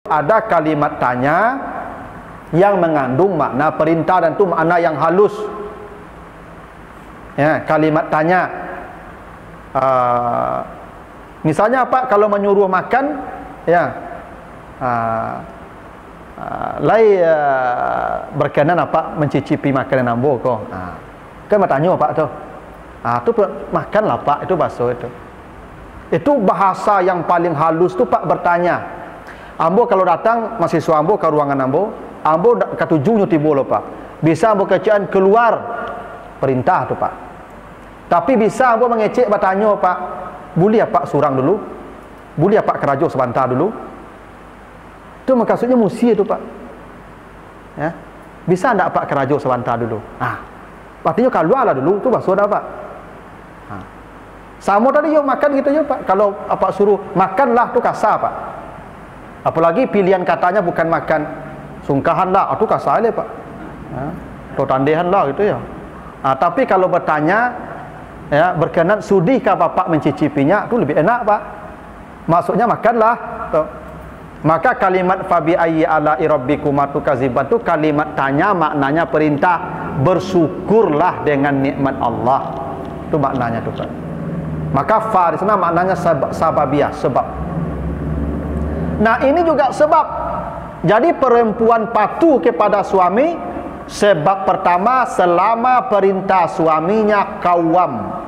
ada kalimat tanya yang mengandung makna perintah, dan itu makna yang halus. Ya, kalimat tanya. Misalnya apa? Kalau menyuruh makan, ya, berkenan apa mencicipi makanan ambo ko. Kan bertanya Pak tu. Tu makanlah Pak, itu bahasa itu. Itu bahasa yang paling halus tu Pak, bertanya. Ambo kalau datang mahasiswa ambo ke ruangan ambo ketujuhnya tiba lo Pak. Bisa ambo kecaan keluar perintah tu Pak. Tapi bisa ambo mengecek bertanya Pak, boleh Pak surang dulu? Boleh Pak kerajo sebentar dulu? Itu maksudnya musi itu Pak. Ya. Bisa enggak Pak kerajo sebentar dulu? Artinya keluarlah dulu, itu bahasa dah Pak. Sama tadi yo makan gitu yo Pak. Kalau apa suruh makanlah tu kasar Pak. Apalagi pilihan katanya bukan makan sungkahan lah, itu kasar le Pak. Atau tandehan lah gitu ya. Tapi kalau bertanya, ya, berkenan sudihkah Bapak mencicipinya, itu lebih enak Pak. Maksudnya makanlah. Tuh. Maka kalimat fabi ayyi ala rabbikuma tukadziban itu kalimat tanya, maknanya perintah. Bersyukurlah dengan nikmat Allah. Itu maknanya tuh Pak. Maka fa di sana maknanya sababiyah, sebab. Nah, ini juga sebab. Jadi perempuan patuh kepada suami, sebab pertama selama perintah suaminya kawam,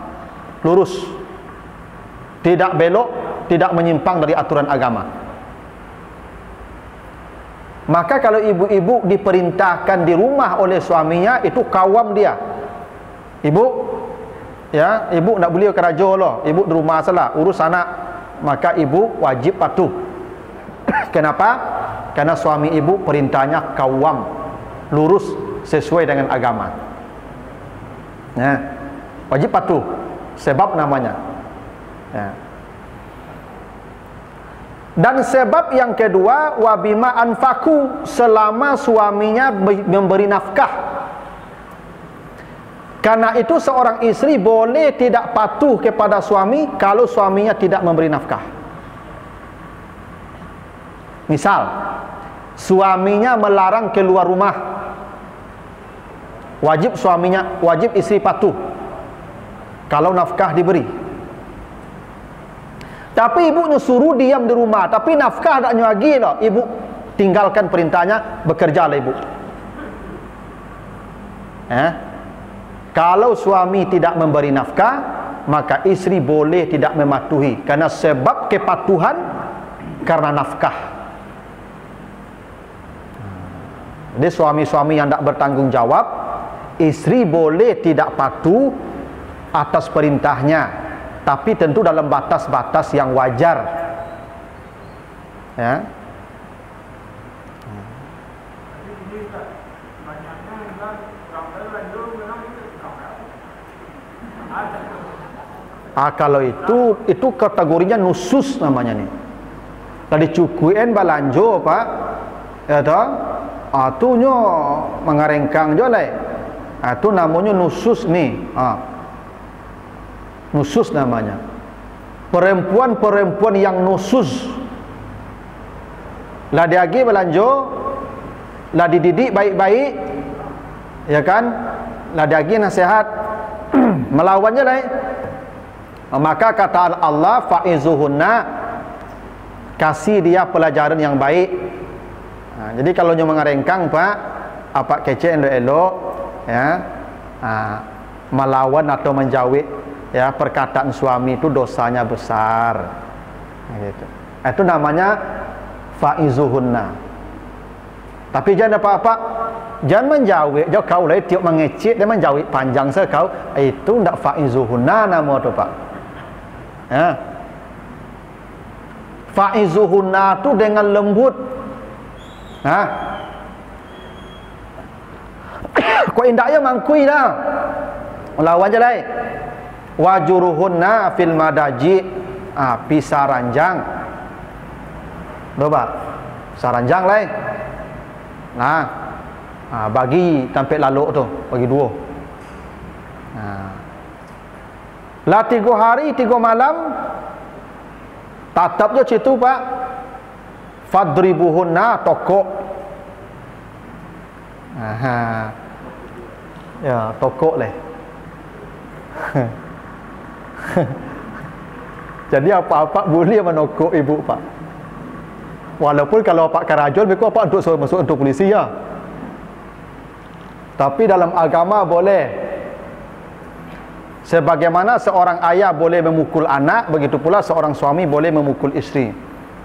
lurus, tidak belok, tidak menyimpang dari aturan agama. Maka kalau ibu-ibu diperintahkan di rumah oleh suaminya, itu kawam dia. Ibu, ya, ibu nak boleh kerja loh, ibu di rumah salah, urus anak, maka ibu wajib patuh. Kenapa? Karena suami ibu perintahnya kawam, lurus, sesuai dengan agama. Ya, wajib patuh, sebab namanya. Ya. Dan sebab yang kedua, wabima anfaku, selama suaminya memberi nafkah. Karena itu seorang istri boleh tidak patuh kepada suami kalau suaminya tidak memberi nafkah. Misal, suaminya melarang keluar rumah, wajib istri patuh kalau nafkah diberi. Tapi ibunya suruh diam di rumah, tapi nafkah tak nyagi loh, ibu tinggalkan perintahnya, bekerjalah ibu. Kalau suami tidak memberi nafkah, maka istri boleh tidak mematuhi, karena sebab kepatuhan karena nafkah. Jadi suami-suami yang tidak bertanggung jawab, istri boleh tidak patuh atas perintahnya, tapi tentu dalam batas-batas yang wajar. Ya. Kalau itu kategorinya nusus namanya nih. Tadi cukuin balanjo Pak, ya toh? Itu nyo mengarengkang jo lai. Itu namanya nusus nih. Nusus namanya. Perempuan-perempuan yang nusus, lah diagi belanjo, lah dididik baik-baik, ya kan? Lah diagi nasihat, melawannya lai. Maka kata Allah, fa'izuhunna, kasih dia pelajaran yang baik. Jadi kalau nyo mengarengkang Pak, apa kece elok, ya, melawan atau menjauhi, ya, perkataan suami itu dosanya besar. Gitu. Itu namanya fa'izuhunna. Tapi jangan apa-apa, jangan menjauhi. Jauh kau lah tiap mengecek dia menjauhi panjang sekau, itu ndak fa'izuhunna nama tu Pak. Ya. Fa'izuhunna tu dengan lembut. Kau indahnya mangkui dah. Lawan je lai. Wajuruhunna fil madaji, pisah ranjang. Coba saranjang lai. Bagi tampil lalu tu, bagi dua. Lah 3 hari 3 malam, tatap je situ Pak. fadribuhunna tokok. Aha. Ya, tokok leh. Jadi apa-apa boleh menokok ibu pak. Walaupun kalau pak karajul mereka apa untuk suruh masuk untuk polisi ya. Tapi dalam agama boleh. Sebagaimana seorang ayah boleh memukul anak, begitu pula seorang suami boleh memukul isteri.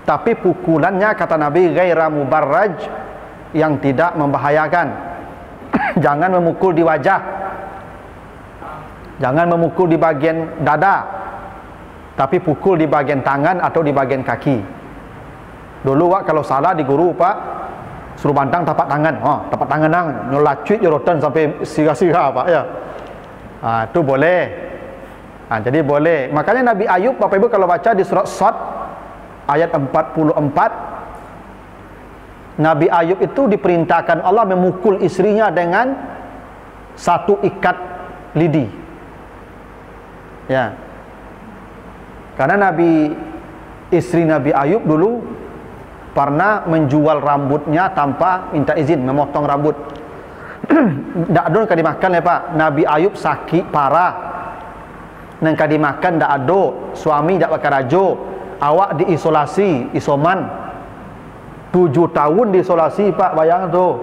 Tapi pukulannya kata Nabi ghaira mubarraj, yang tidak membahayakan. Jangan memukul di wajah. Jangan memukul di bagian dada. Tapi pukul di bagian tangan atau di bagian kaki. Dulu wak kalau salah di guru pak suruh bantang tapak tangan. Tapak tangan nang nyolacuit jorotan sampai sira-sira pak ya. Itu boleh. Jadi boleh. Makanya Nabi Ayub Bapak Ibu kalau baca di surat Sad ayat 44, Nabi Ayub itu diperintahkan Allah memukul istrinya dengan satu ikat lidi. Ya. Karena istri Nabi Ayub dulu pernah menjual rambutnya tanpa minta izin, memotong rambut. Tak ada yang dimakan ya Pak. Nabi Ayub sakit parah. Yang dimakan tak ada. Suami tak pakai rajo. Awak diisolasi, isoman. 7 tahun diisolasi Pak, bayang tu.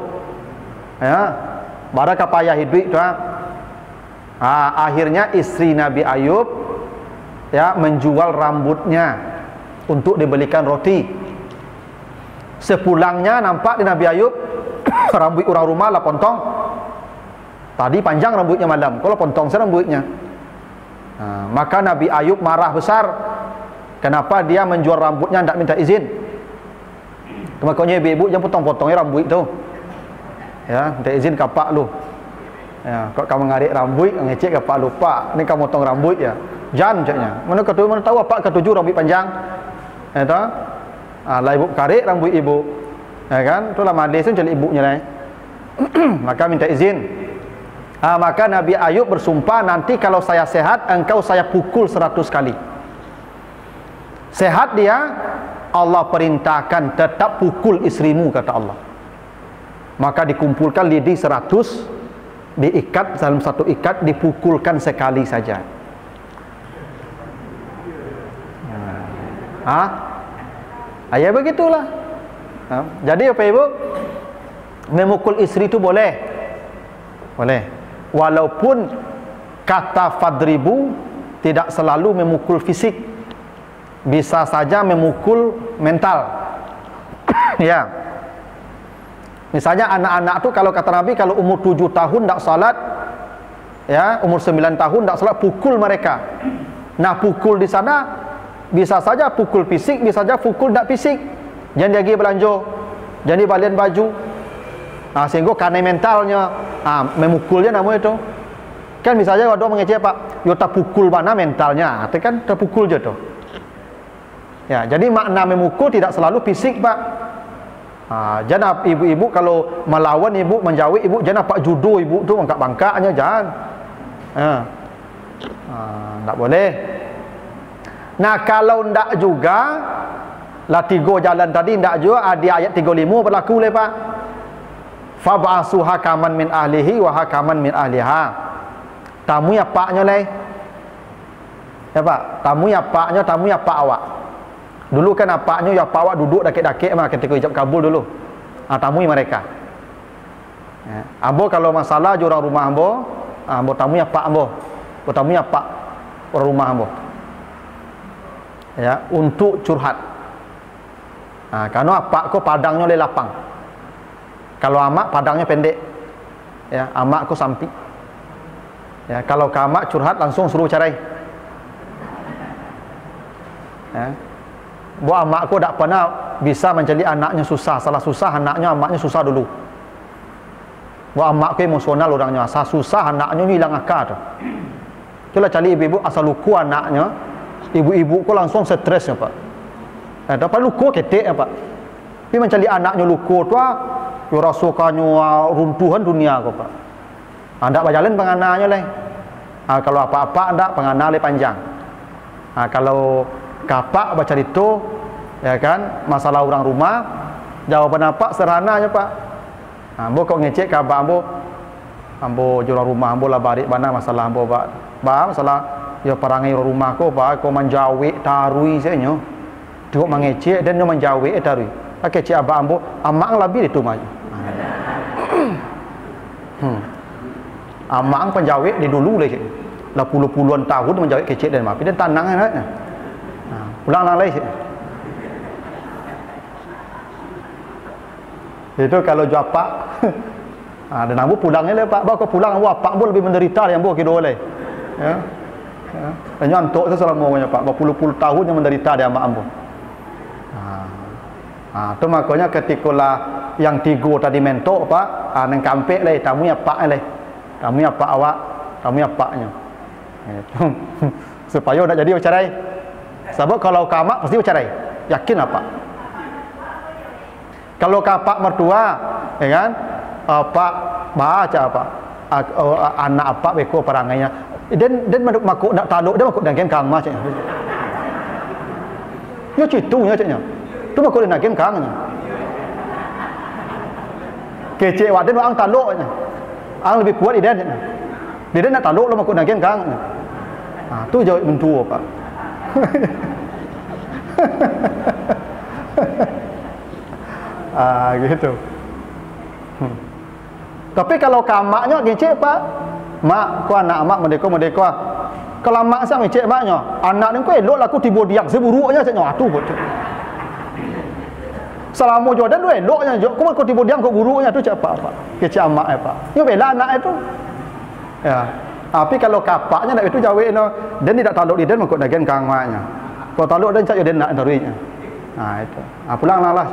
Ya. Barak payah hidup tu. Akhirnya istri Nabi Ayub ya menjual rambutnya untuk dibelikan roti. Sepulangnya nampak di Nabi Ayub rambut orang rumah lah pontong. Tadi panjang rambutnya malam, kalau pontong saya rambutnya. Maka Nabi Ayub marah besar. Kenapa dia menjual rambutnya tidak minta izin? Makanya ibu-ibu jangan potong-potongnya rambut itu. Ya, minta izin kapak lu. Ya, kok kamu ngarik rambut, ngecek kapak lu, Pak, ni kamu potong rambut ya. Jangan caknya. Mana tahu apa ketujuh rambut panjang? Ya tahu? Lah ibu karik rambut ibu. Ya kan? Itulah madis tu jadi ibunya lah. Maka minta izin. Maka Nabi Ayub bersumpah, nanti kalau saya sehat, engkau saya pukul 100 kali. Sehat dia, Allah perintahkan tetap pukul istrimu, kata Allah. Maka dikumpulkan lidi 100, diikat dalam satu ikat, dipukulkan sekali saja. Ya begitulah. Jadi apa ibu, memukul istri itu boleh. Boleh. Walaupun kata fadribu tidak selalu memukul fisik, bisa saja memukul mental. Ya. Misalnya anak-anak tu kalau kata Nabi, kalau umur 7 tahun tak salat, ya, umur 9 tahun tak salat, pukul mereka. Nah, pukul di sana bisa saja pukul fisik, bisa saja pukul tak fisik. Jangan lagi belanja, jadi balian baju. Sehingga karena mentalnya, memukulnya namanya itu. Kan misalnya ada mengecek Pak, yo tak pukul mana mentalnya, itu kan terpukul je tu. Ya, jadi makna memukul tidak selalu fisik Pak. Jangan ibu-ibu kalau melawan ibu, menjauhi ibu, jangan pak judo ibu tu bangkak-bangkaknya, jangan. Tak boleh. Nah, kalau ndak juga lah 3 jalan tadi ndak juga, di ayat 35 berlaku le Pak. Fab'asu hakaman min ahlihi wa hakaman min ahliha. Tamu ya paknya le. Ya Pak, tamu ya pak awak. Dulu kan apaknya ya pak awak duduk dakik-dakik mah ketika ijab kabul dulu. Tamu mereka. Ya. Ambo kalau masalah je orang rumah ambo tamu ya pak ambo. Tamu ya pak orang rumah ambo. Ya, untuk curhat. Karena apak ko padangnya le lapang. Kalau amak padangnya pendek. Ya, amak ko sampi. Ya, kalau kamak curhat langsung suruh cerai. Ya. Bu amak ko tak pernah bisa mencari anaknya susah. Salah susah anaknya, amaknya susah dulu. Bu amak ko emosional orangnya. Asal susah anaknya hilang akal tu. Itulah cari ibu-ibu asal luku anaknya. Ibu-ibu ko langsung stres ya Pak. Dapat luku ketek ya Pak. Tapi mencari anaknya luku tu yo rasukannya runtuhan dunia ko Pak. Ndak berjalan pengananya le. Kalau apa-apa ndak pengana le panjang. Kalau kapak baca itu Ya kan, masalah orang rumah, jawapan apa sederhananya Pak. Ambo kok ngecek ke abang ambo jual rumah ambo lah balik mana masalah ambo Pak. Masalah ya perangai rumah ko Pak, ko menjawik tarui senyo. Dia mengecek dan dia menjawik tarui. Pakai cek abang ambo, amang lebih itu mah. Amang penjawik di dulu leh. Lah puluh-puluhan tahun menjawik kecek dan mapi dan tanang kan. Pulang lagi. Itu kalau jawab Pak. Dan ambo pulangnya le Pak. Bawa pulang ambo Pak ambo lebih menderita yang ambo kido le. Ya. Ya. Dan nyantok tu selamanya Pak. Berpuluh-puluh tahun yang menderita dia mak ambo. Tu makanya ketikalah yang tiga tadi mentok Pak, nang kampek le tamunya Pak le. Tamunya Pak awak, tamunya Paknya. Supaya nak jadi bercerai. Sebab kalau kamak pasti bercerai. Yakin apa? Kalau kapak mertua, ya kan? Pak baca apa? Anak apa beko perangainya. Dan makuk nak taluk dia makuk dangken kang macam. Yo citunya caknya. Tu makuk dangken kangnya. Kecek waden ang taluknya. Ang lebih kuat idan. Dia nak taluk lo makuk dangken kang. Tu jawab mentua Pak. Gitu. Tapi kalau kamaknya ngecek Pak, mak ku anak mak merdeka. Kalau mak sang ngecek maknya, anak ni ku elok lah ku tiba diam seburuknya caknya atu betul. Selama Jordan tu eloknya jo, ku tiba diam ku buruknya tu cak Pak. Ngecek amak Pak. Yo bela anak itu. Ya. Tapi kalau kapaknya nak itu jawab no, dan tidak taluk dia makut dagen kang maknya. Kalau taluk dan cak dia nak taruinya. Itu. Pulang lah.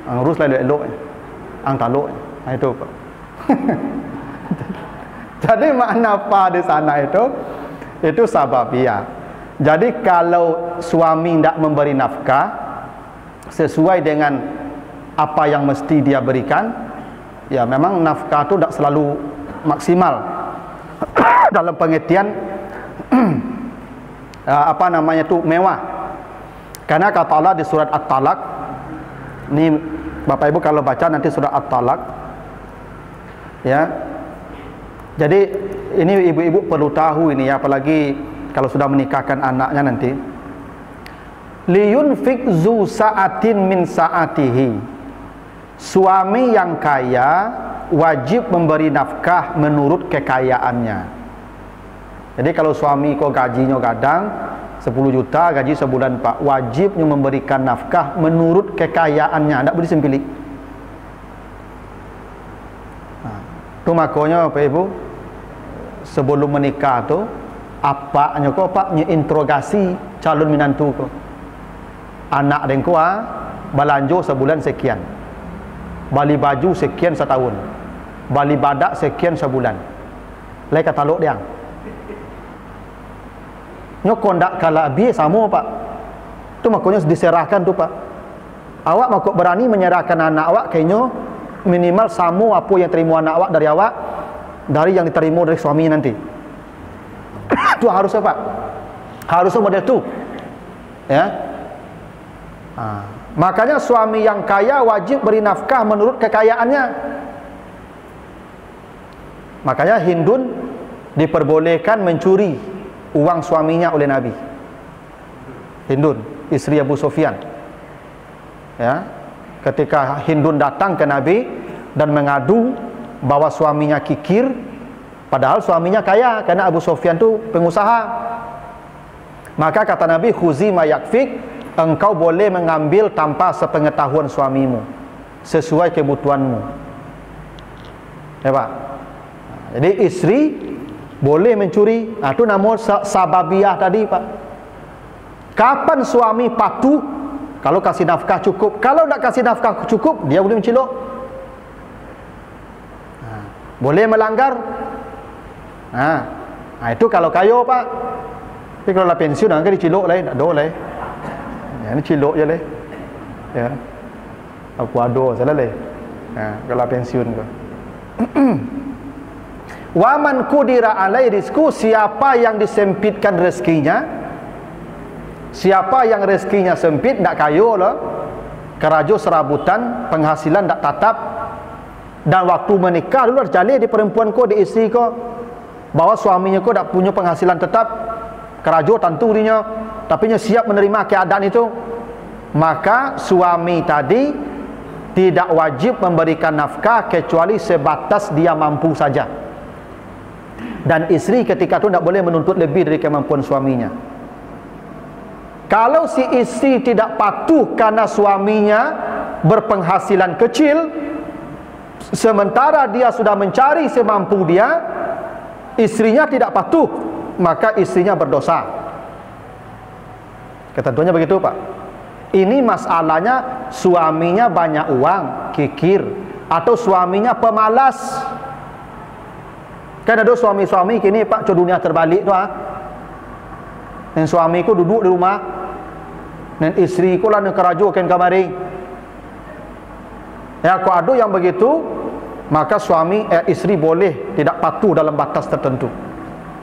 Ngurus elok-elok. Ang taluk. Itu Pak. Jadi makna apa di sana itu sababiah. Jadi kalau suami tidak memberi nafkah sesuai dengan apa yang mesti dia berikan, ya memang nafkah itu tidak selalu maksimal dalam pengertian apa namanya itu mewah. Karena kata Allah di surat At-Talaq, ini Bapak Ibu kalau baca nanti surat At-Talaq, ya. Jadi ini ibu-ibu perlu tahu ini ya, apalagi kalau sudah menikahkan anaknya nanti. Liyunfik zu sa'atin min sa'atihi. Suami yang kaya wajib memberi nafkah menurut kekayaannya. Jadi kalau suami kok gajinya kadang 10 juta gaji sebulan Pak, wajibnya memberikan nafkah menurut kekayaannya, tidak boleh sempili. Tu makanya Pak Ibu sebelum menikah tu apaknya kau Pak interogasi calon menantu kau. Anak dan kau balanjo sebulan sekian, bali baju sekian setahun, bali badak sekian sebulan. Lai katalog dia. Nyo kondak kala bi sama Pak. Tu makanya diserahkan tu Pak. Awak makuk berani menyerahkan anak awak kayaknya minimal sama apa yang terima anak awak dari yang diterima dari suami nanti. Itu harusnya Pak. Harusnya model tu. Ya. Makanya suami yang kaya wajib beri nafkah menurut kekayaannya. Makanya Hindun diperbolehkan mencuri uang suaminya oleh Nabi. Hindun, istri Abu Sufyan. Ya. Ketika Hindun datang ke Nabi dan mengadu bahwa suaminya kikir, padahal suaminya kaya karena Abu Sufyan itu pengusaha. Maka kata Nabi, khuzi ma yakfik, engkau boleh mengambil tanpa sepengetahuan suamimu, sesuai kebutuhanmu. Ya Pak. Jadi istri boleh mencuri. Itu nama sababiah tadi Pak. Kapan suami patuh? Kalau kasih nafkah cukup. Kalau tak kasih nafkah cukup, dia boleh mencilok. Boleh melanggar. Itu kalau kayo Pak. Tapi kalau lah pensiun, kan dicilok lah, tak ada lah. Ya, ni cilok je lah. Ya. Aku ada salah lah. Kalau pensiun ke. Waman kudira alai rizku, siapa yang disempitkan rezekinya, Siapa yang rezekinya sempit, tak kaya lah, kerajo serabutan, penghasilan tak tatap, dan waktu menikah dulu terjalin di perempuan ko, di isteri ko, bahwa suaminya ko tak punya penghasilan tetap, kerajo tentu dirinya, tapi nya siap menerima keadaan itu, maka suami tadi tidak wajib memberikan nafkah kecuali sebatas dia mampu saja. Dan isteri ketika itu tidak boleh menuntut lebih dari kemampuan suaminya. Kalau si istri tidak patuh karena suaminya berpenghasilan kecil, sementara dia sudah mencari semampu dia, istrinya tidak patuh, maka istrinya berdosa. Ketentuannya begitu, Pak. Ini masalahnya suaminya banyak uang, kikir, atau suaminya pemalas. Kan ada suami-suami kini, Pak, dunia terbalik tu, dan suamiku duduk di rumah, dan istriku lah yang kerajukan kamari. Ya, kalau ada yang begitu, maka istri boleh tidak patuh dalam batas tertentu.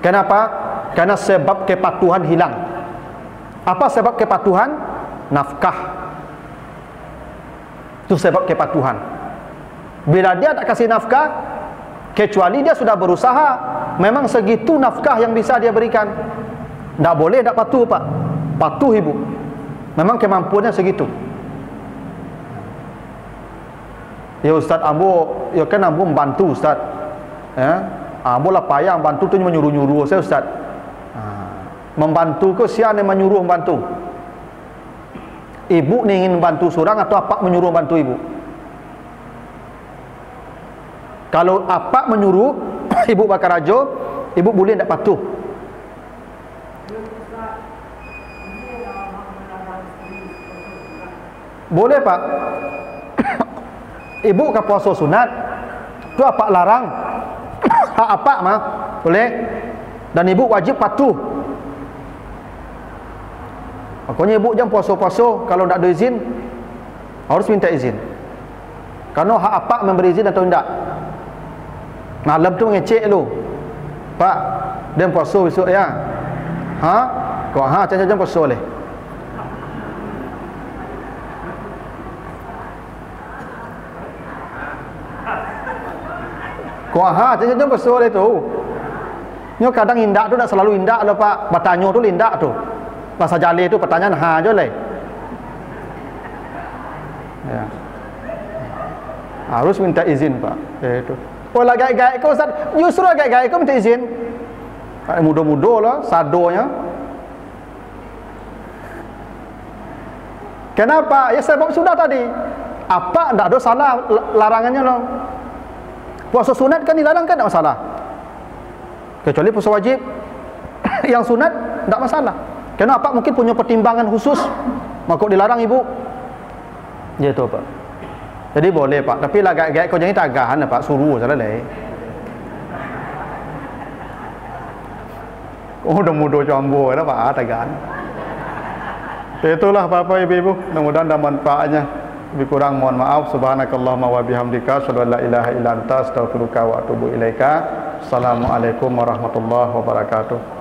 Kenapa? Karena sebab kepatuhan hilang. Apa sebab kepatuhan? Nafkah. Itu sebab kepatuhan. Bila dia tak kasih nafkah, kecuali dia sudah berusaha, memang segitu nafkah yang bisa dia berikan, tak boleh tak patuh, Pak. Patuh ibu, memang kemampuannya segitu. Ya Ustaz, ambo, ya kan ambo membantu Ustaz, ya, ambo lah payah membantu tu menyuruh-nyuruh saya Ustaz. Membantu ke siapa yang menyuruh membantu? Ibu ni ingin membantu seorang atau apa menyuruh membantu ibu? Kalau apa menyuruh ibu bakar rajo, ibu boleh tak patuh. Boleh, Pak. Ibu ke puasa sunat, tu apa larang? Hak apa mah? Boleh. Dan ibu wajib patuh. Makanya ibu jangan puasa-puasa kalau tak ada izin, harus minta izin. Karena hak apa memberi izin atau tidak. Malam tu ngecek lu, Pak, dia puasa besok ya? Ha? Kau jangan puasa leh. Kau jangan puasa leh tu. Nyo kadang indak tu tak selalu indak lah, Pak. Bertanya tu indak tu. Masa jali tu pertanyaan je leh. Ya. Harus minta izin, Pak. Itu. Oh lah gai-gai kau Ustaz, justru gai-gai kau minta izin. Muda-muda lah sadonya. Kenapa? Ya sebab sudah tadi. Apa tak ada salah larangannya loh. Puasa sunat kan dilarang kan tak masalah. Kecuali puasa wajib. Yang sunat tak masalah. Kenapa? Mungkin punya pertimbangan khusus, maka dilarang ibu. Ya tu, Pak. Jadi boleh, Pak. Tapi lah gaya kau jangan tagahan, Pak. Suruh salah leh. Oh, udah mudah jambu lah, Pak. Tagahan. Itulah Bapak Ibu. Mudah-mudahan ada manfaatnya. Lebih kurang mohon maaf. Subhanakallahumma wa bihamdika, asyhadu an la ilaha illa anta, astaghfiruka wa atubu ilaika. Assalamualaikum warahmatullahi wabarakatuh.